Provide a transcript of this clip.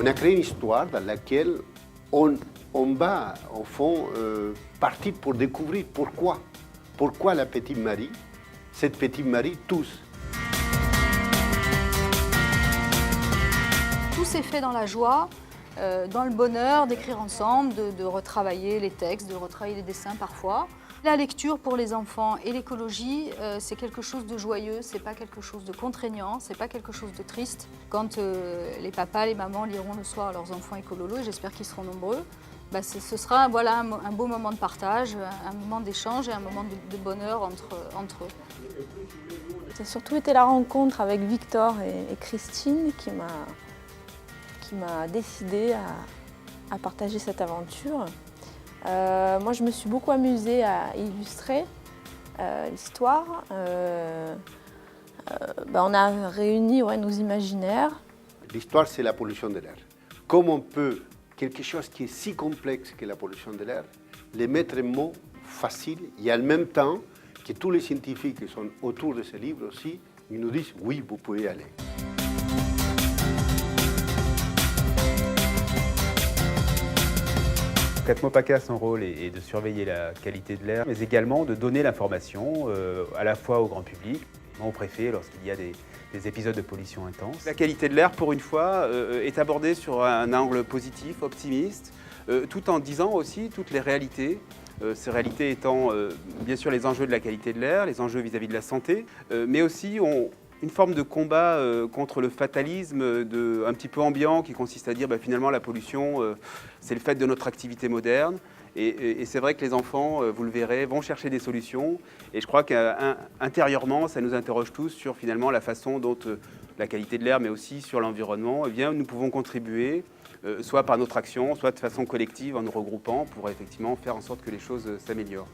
On a créé une histoire dans laquelle on va, au fond, partir pour découvrir pourquoi la petite Marie, cette petite Marie, tousse. Tout s'est fait dans la joie, dans le bonheur d'écrire ensemble, de retravailler les textes, de retravailler les dessins parfois. La lecture pour les enfants et l'écologie, c'est quelque chose de joyeux, c'est pas quelque chose de contraignant, c'est pas quelque chose de triste. Quand les papas, les mamans liront le soir à leurs enfants écololos, et j'espère qu'ils seront nombreux, ce sera voilà, un beau moment de partage, un moment d'échange et un moment de bonheur entre eux. Ça a surtout été la rencontre avec Victor et Christine qui m'a décidé à partager cette aventure. Moi, je me suis beaucoup amusée à illustrer l'histoire. On a réuni nos imaginaires. L'histoire, c'est la pollution de l'air. Comment on peut, quelque chose qui est si complexe que la pollution de l'air, les mettre en mots faciles et en même temps que tous les scientifiques qui sont autour de ce livre aussi, ils nous disent oui, vous pouvez y aller. Catmopaca, son rôle est de surveiller la qualité de l'air, mais également de donner l'information à la fois au grand public, au préfet lorsqu'il y a des épisodes de pollution intense. La qualité de l'air, pour une fois, est abordée sur un angle positif, optimiste, tout en disant aussi toutes les réalités. Ces réalités étant bien sûr les enjeux de la qualité de l'air, les enjeux vis-à-vis de la santé, mais aussi une forme de combat contre le fatalisme un petit peu ambiant qui consiste à dire finalement la pollution, c'est le fait de notre activité moderne. Et c'est vrai que les enfants, vous le verrez, vont chercher des solutions. Et je crois qu'intérieurement, ça nous interroge tous sur finalement la façon dont la qualité de l'air, mais aussi sur l'environnement, nous pouvons contribuer, soit par notre action, soit de façon collective en nous regroupant pour effectivement faire en sorte que les choses s'améliorent.